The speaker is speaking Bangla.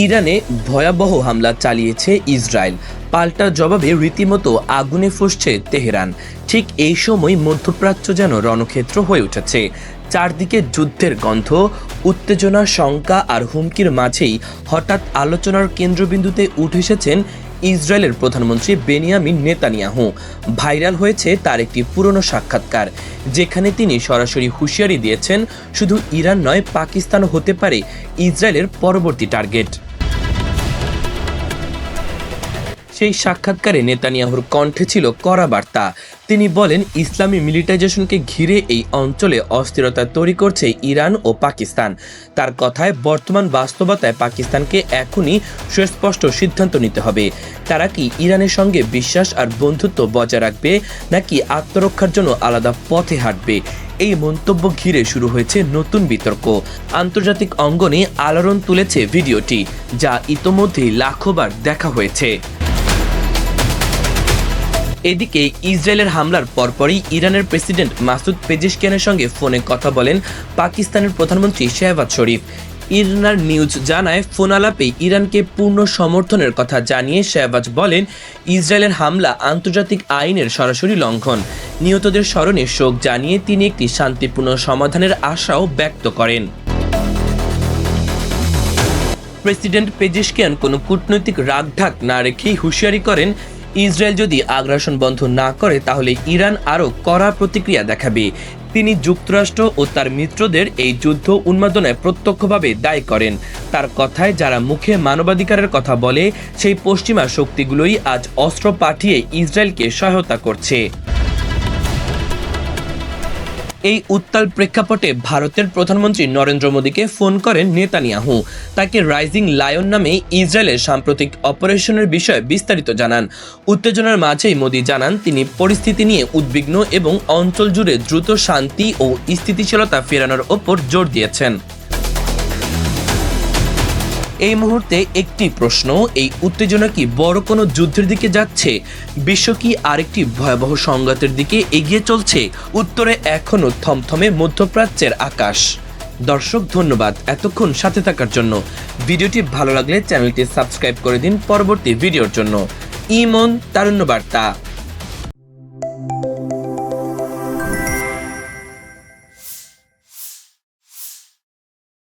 ইরানে ভয়াবহ হামলা চালিয়েছে ইসরায়েল। পাল্টা জবাবে রীতিমতো আগুনে ফুঁসছে তেহরান। ঠিক এই সময় মধ্যপ্রাচ্য যেন রণক্ষেত্র হয়ে উঠেছে। চারদিকে যুদ্ধের গন্ধ, উত্তেজনা, শঙ্কা আর হুমকির মাঝেই হঠাৎ আলোচনার কেন্দ্রবিন্দুতে উঠে এসেছেন ইসরায়েলের প্রধানমন্ত্রী বেনিয়ামিন নেতানিয়াহু। ভাইরাল হয়েছে তার একটি পুরনো সাক্ষাৎকার, যেখানে তিনি সরাসরি হুঁশিয়ারি দিয়েছেন শুধু ইরান নয়, পাকিস্তানও হতে পারে ইসরায়েলের পরবর্তী টার্গেট। সেই সাক্ষাৎকারে নেতানিয়াহুর কণ্ঠে ছিল কড়া বার্তা। তিনি বলেন, ইসলামী মিলিটাইজেশনকে ঘিরে এই অঞ্চলে অস্থিরতা তৈরি করছে ইরান ও পাকিস্তান। তার কথায় বর্তমান বাস্তবতায় পাকিস্তানকে এখনই সুস্পষ্ট সিদ্ধান্ত নিতে হবে। তারা কি ইরানের সঙ্গে বিশ্বাস আর বন্ধুত্ব বজায় রাখবে, নাকি আত্মরক্ষার জন্য আলাদা পথে হাঁটবে? এই মন্তব্য ঘিরে শুরু হয়েছে নতুন বিতর্ক। আন্তর্জাতিক অঙ্গনে আলোড়ন তুলেছে ভিডিওটি, যা ইতোমধ্যেই লাখোবার দেখা হয়েছে। এদিকে ইসরায়েলের হামলার পরপরই ইরানের প্রেসিডেন্ট মাসুদ পেজেশকিয়ানের সঙ্গে ফোনে কথা বলেন পাকিস্তানের প্রধানমন্ত্রী শেহবাজ শরীফ। ইরনার নিউজ জানায়, ফোন আলাপে ইরানকে পূর্ণ সমর্থনের কথা জানিয়ে শেহবাজ বলেন, ইসরায়েলের হামলা আন্তর্জাতিক আইনের সরাসরি লঙ্ঘন। নিহতদের স্মরণে শোক জানিয়ে তিনি একটি শান্তিপূর্ণ সমাধানের আশাও ব্যক্ত করেন। প্রেসিডেন্ট পেজেশকিয়ান কোনো কূটনৈতিক রাগঢাক না রেখেই হুঁশিয়ারি করেন, ইসরায়েল যদি আগ্রাসন বন্ধ না করে তাহলে ইরান আরও কড়া প্রতিক্রিয়া দেখাবে। তিনি যুক্তরাষ্ট্র ও তার মিত্রদের এই যুদ্ধ উন্মাদনায় প্রত্যক্ষভাবে দায়ী করেন। তার কথায়, যারা মুখে মানবাধিকারের কথা বলে সেই পশ্চিমা শক্তিগুলোই আজ অস্ত্র পাঠিয়ে ইসরায়েলকে সহায়তা করছে। এই উত্তাল প্রেক্ষাপটে ভারতের প্রধানমন্ত্রী নরেন্দ্র মোদীকে ফোন করেন নেতানিয়াহু। তাকে রাইজিং লায়ন নামে ইসরায়েলের সাম্প্রতিক অপারেশনের বিষয়ে বিস্তারিত জানান। উত্তেজনার মাঝেই মোদী জানান, তিনি পরিস্থিতি নিয়ে উদ্বিগ্ন এবং অঞ্চল জুড়ে দ্রুত শান্তি ও স্থিতিশীলতা ফেরানোর ওপর জোর দিয়েছেন। এই মুহূর্তে একটি প্রশ্ন, এই উত্তেজনা কি বড় কোনো যুদ্ধের দিকে যাচ্ছে? বিশ্ব কি আরেকটি ভয়াবহ সংঘাতের দিকে এগিয়ে চলছে? উত্তরে এখনও থমথমে মধ্যপ্রাচ্যের আকাশ। দর্শক, ধন্যবাদ এতক্ষণ সাথে থাকার জন্য। ভিডিওটি ভালো লাগলে চ্যানেলটি সাবস্ক্রাইব করে দিন পরবর্তী ভিডিওর জন্য। ইমন তারুণ্য বার্তা।